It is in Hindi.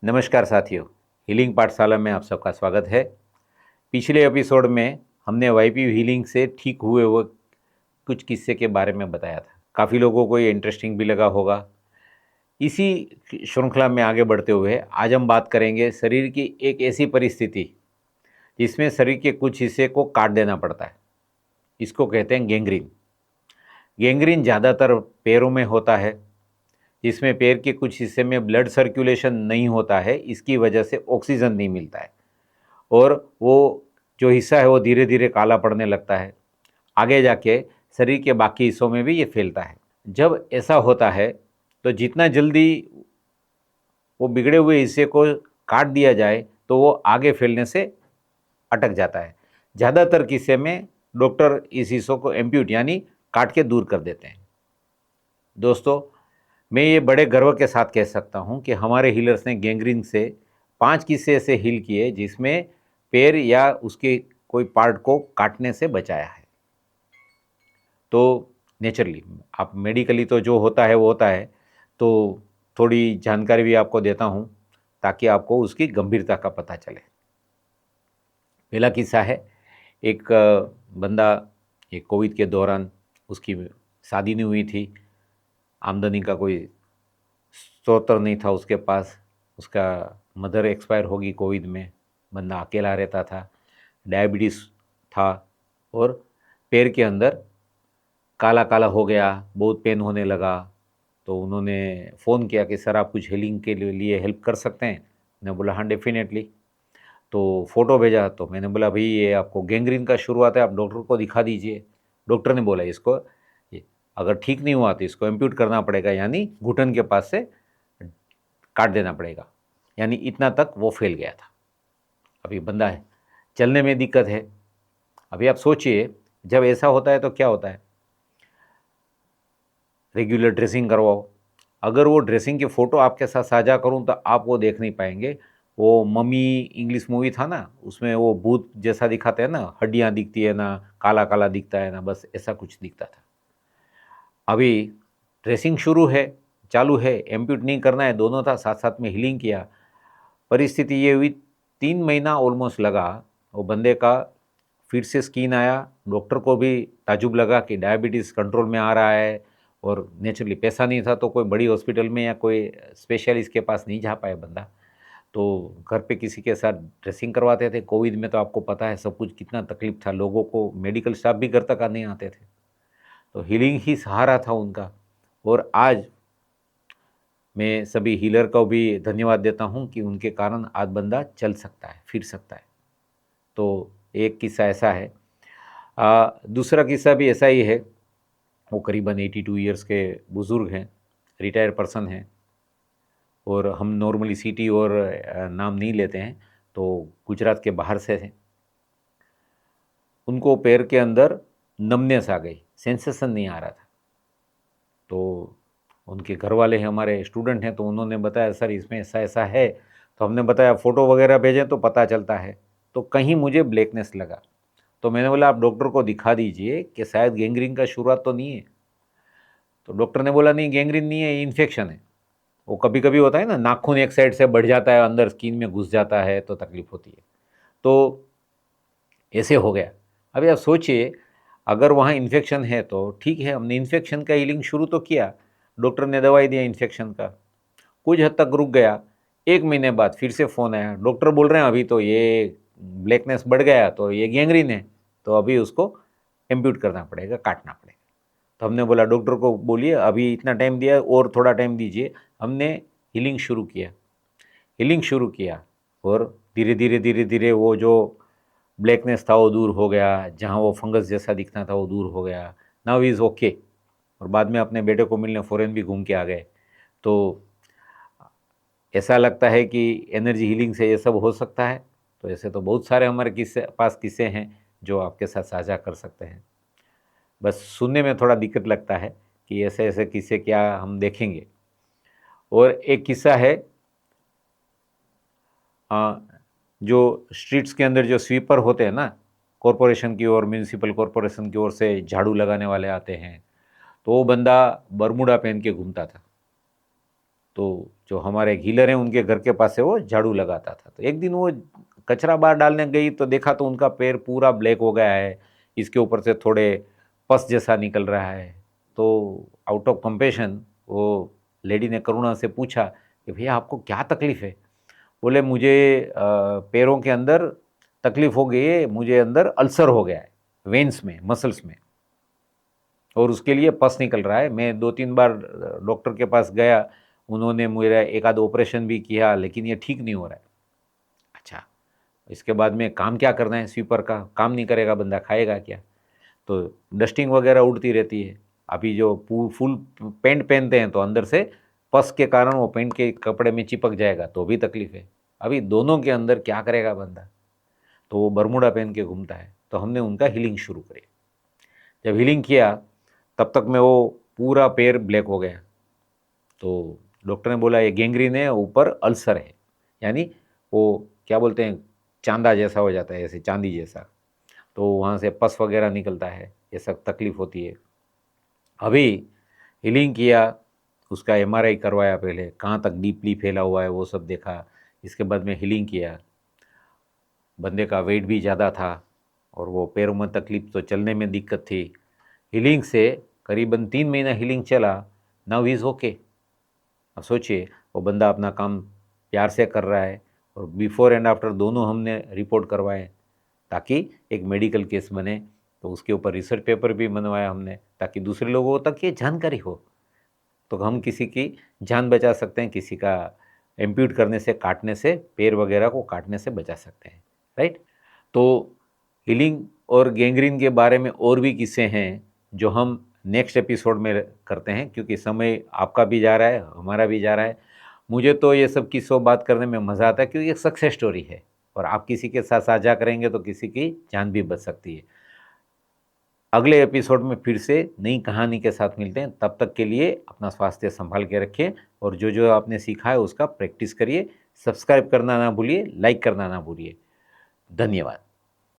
नमस्कार साथियों, हीलिंग पाठशाला में आप सबका स्वागत है। पिछले एपिसोड में हमने वाईपी हीलिंग से ठीक हुए वो कुछ किस्से के बारे में बताया था। काफ़ी लोगों को ये इंटरेस्टिंग भी लगा होगा। इसी श्रृंखला में आगे बढ़ते हुए आज हम बात करेंगे शरीर की एक ऐसी परिस्थिति जिसमें शरीर के कुछ हिस्से को काट देना पड़ता है। इसको कहते हैं गैंग्रीन। गैंग्रीन ज़्यादातर पैरों में होता है, जिसमें पैर के कुछ हिस्से में ब्लड सर्कुलेशन नहीं होता है। इसकी वजह से ऑक्सीजन नहीं मिलता है और वो जो हिस्सा है वो धीरे धीरे काला पड़ने लगता है। आगे जाके शरीर के बाकी हिस्सों में भी ये फैलता है। जब ऐसा होता है तो जितना जल्दी वो बिगड़े हुए हिस्से को काट दिया जाए तो वो आगे फैलने से अटक जाता है। ज़्यादातर किस्से में डॉक्टर इस हिस्सों को एम्प्यूट यानी काट के दूर कर देते हैं। दोस्तों, मैं ये बड़े गर्व के साथ कह सकता हूँ कि हमारे हीलर्स ने गैंग्रीन से 5 किस्से ऐसे हील किए जिसमें पैर या उसके कोई पार्ट को काटने से बचाया है। तो नेचुरली आप मेडिकली तो जो होता है वो होता है, तो थोड़ी जानकारी भी आपको देता हूँ ताकि आपको उसकी गंभीरता का पता चले। पहला किस्सा है, एक बंदा एक कोविड के दौरान उसकी शादी नहीं हुई थी, आमदनी का कोई स्रोत नहीं था उसके पास। उसका मदर एक्सपायर होगी कोविड में, बंदा अकेला रहता था, डायबिटीज़ था और पैर के अंदर काला काला हो गया, बहुत पेन होने लगा। तो उन्होंने फ़ोन किया कि सर आप कुछ हीलिंग के लिए हेल्प कर सकते हैं। मैंने बोला हाँ डेफिनेटली। तो फ़ोटो भेजा तो मैंने बोला भाई ये आपको गैंग्रीन का शुरुआत है, आप डॉक्टर को दिखा दीजिए। डॉक्टर ने बोला इसको अगर ठीक नहीं हुआ तो इसको एम्प्यूट करना पड़ेगा, यानी घुटन के पास से काट देना पड़ेगा। यानी इतना तक वो फैल गया था। अभी बंदा है, चलने में दिक्कत है। अभी आप सोचिए जब ऐसा होता है तो क्या होता है। रेगुलर ड्रेसिंग करवाओ। अगर वो ड्रेसिंग की फ़ोटो आपके साथ साझा करूं तो आप वो देख नहीं पाएंगे। वो मम्मी इंग्लिश मूवी था ना, उसमें वो भूत जैसा दिखाते हैं ना, हड्डियां दिखती है ना, काला काला दिखता है ना, बस ऐसा कुछ दिखता था। अभी ड्रेसिंग शुरू है, चालू है, एम्प्यूट नहीं करना है, दोनों था, साथ साथ में हीलिंग किया। परिस्थिति ये हुई 3 महीना ऑलमोस्ट लगा। वो बंदे का फिर से स्किन आया। डॉक्टर को भी ताजुब लगा कि डायबिटीज़ कंट्रोल में आ रहा है और नेचुरली पैसा नहीं था तो कोई बड़ी हॉस्पिटल में या कोई स्पेशलिस्ट के पास नहीं जा पाया बंदा। तो घर पे किसी के साथ ड्रेसिंग करवाते थे। कोविड में तो आपको पता है सब कुछ कितना तकलीफ था, लोगों को मेडिकल स्टाफ भी घर तक नहीं आते थे। तो हीलिंग ही सहारा था उनका। और आज मैं सभी हीलर को भी धन्यवाद देता हूँ कि उनके कारण आज बंदा चल सकता है, फिर सकता है। तो एक किस्सा ऐसा है। दूसरा किस्सा भी ऐसा ही है। वो करीबन 82 ईयर्स के बुज़ुर्ग हैं, रिटायर पर्सन हैं और हम नॉर्मली सिटी और नाम नहीं लेते हैं, तो गुजरात के बाहर से थे। उनको पैर के अंदर नमनेस आ गई, सेंसेशन नहीं आ रहा था। तो उनके घर वाले हैं, हमारे स्टूडेंट हैं, तो उन्होंने बताया सर इसमें ऐसा ऐसा है। तो हमने बताया फ़ोटो वगैरह भेजें तो पता चलता है। तो कहीं मुझे ब्लैकनेस लगा। तो मैंने बोला आप डॉक्टर को दिखा दीजिए कि शायद गैंग्रीन का शुरुआत तो नहीं है। तो डॉक्टर ने बोला नहीं गैंग्रीन नहीं है, इन्फेक्शन है। वो कभी कभी होता है ना, नाखून एक साइड से बढ़ जाता है, अंदर स्किन में घुस जाता है तो तकलीफ होती है। तो ऐसे हो गया। अभी आप सोचिए अगर वहाँ इन्फेक्शन है तो ठीक है, हमने इन्फेक्शन का हीलिंग शुरू तो किया, डॉक्टर ने दवाई दिया इन्फेक्शन का, कुछ हद तक रुक गया। 1 महीने बाद फिर से फ़ोन आया, डॉक्टर बोल रहे हैं अभी तो ये ब्लैकनेस बढ़ गया तो ये गैंग्रीन है, तो अभी उसको एम्प्यूट करना पड़ेगा, काटना पड़ेगा। तो हमने बोला डॉक्टर को बोलिए अभी इतना टाइम दिया और थोड़ा टाइम दीजिए। हमने हीलिंग शुरू किया, हीलिंग शुरू किया और धीरे धीरे धीरे धीरे वो जो ब्लैकनेस था वो दूर हो गया, जहाँ वो फंगस जैसा दिखना था वो दूर हो गया। Now is okay. और बाद में अपने बेटे को मिलने फ़ॉरेन भी घूम के आ गए। तो ऐसा लगता है कि एनर्जी हीलिंग से ये सब हो सकता है। तो ऐसे तो बहुत सारे हमारे किस्से हैं जो आपके साथ साझा कर सकते हैं। बस सुनने में थोड़ा दिक्कत लगता है कि ऐसे ऐसे किस्से क्या हम देखेंगे। और एक किस्सा है, जो स्ट्रीट्स के अंदर जो स्वीपर होते हैं ना, कॉरपोरेशन की ओर, म्यूनिसिपल कॉरपोरेशन की ओर से झाड़ू लगाने वाले आते हैं, तो वो बंदा बरमूडा पहन के घूमता था। तो जो हमारे हीलर हैं उनके घर के पास से वो झाड़ू लगाता था। तो एक दिन वो कचरा बाहर डालने गई तो देखा तो उनका पैर पूरा ब्लैक हो गया है, इसके ऊपर से थोड़े पस जैसा निकल रहा है। तो आउट ऑफ कंपेशन वो लेडी ने करुणा से पूछा कि भैया आपको क्या तकलीफ़ है? बोले मुझे पैरों के अंदर तकलीफ़ हो गई है, मुझे अंदर अल्सर हो गया है, वेन्स में, मसल्स में, और उसके लिए पस निकल रहा है। मैं 2-3 बार डॉक्टर के पास गया, उन्होंने मेरा एक आध ऑपरेशन भी किया, लेकिन ये ठीक नहीं हो रहा है। अच्छा, इसके बाद में काम क्या करना है स्वीपर का? काम नहीं करेगा बंदा, खाएगा क्या? तो डस्टिंग वगैरह उड़ती रहती है। अभी जो फुल पैंट पहनते हैं तो अंदर से पस के कारण वो पैंट के कपड़े में चिपक जाएगा, तो भी तकलीफ है। अभी दोनों के अंदर क्या करेगा बंदा? तो वो बरमूडा पहन के घूमता है। तो हमने उनका हीलिंग शुरू करी। जब हीलिंग किया तब तक में वो पूरा पैर ब्लैक हो गया। तो डॉक्टर ने बोला ये गैंग्रीन है, ऊपर अल्सर है, यानी वो क्या बोलते हैं, चांदा जैसा हो जाता है, ऐसे चांदी जैसा। तो वहाँ से पस वगैरह निकलता है, ये सब तकलीफ़ होती है। अभी हीलिंग किया, उसका एमआरआई करवाया, पहले कहाँ तक डीपली फैला हुआ है वो सब देखा। इसके बाद में हीलिंग किया। बंदे का वेट भी ज़्यादा था और वो पैरों में तकलीफ, तो चलने में दिक्कत थी। हीलिंग से करीबन 3 महीना हीलिंग चला। Now he is okay. अब सोचिए वो बंदा अपना काम प्यार से कर रहा है, और बिफोर एंड आफ्टर दोनों हमने रिपोर्ट करवाए ताकि एक मेडिकल केस बने। तो उसके ऊपर रिसर्च पेपर भी बनवाया हमने, ताकि दूसरे लोगों तक ये जानकारी हो, तो हम किसी की जान बचा सकते हैं, किसी का एम्प्यूट करने से, काटने से, पैर वगैरह को काटने से बचा सकते हैं, राइट। तो हीलिंग और गैंग्रीन के बारे में और भी किस्से हैं जो हम नेक्स्ट एपिसोड में करते हैं, क्योंकि समय आपका भी जा रहा है, हमारा भी जा रहा है। मुझे तो ये सब किस्सों बात करने में मज़ा आता है, क्योंकि एक सक्सेस स्टोरी है, और आप किसी के साथ साझा करेंगे तो किसी की जान भी बच सकती है। अगले एपिसोड में फिर से नई कहानी के साथ मिलते हैं। तब तक के लिए अपना स्वास्थ्य संभाल के रखिए, और जो जो आपने सीखा है उसका प्रैक्टिस करिए। सब्सक्राइब करना ना भूलिए, लाइक करना ना भूलिए। धन्यवाद।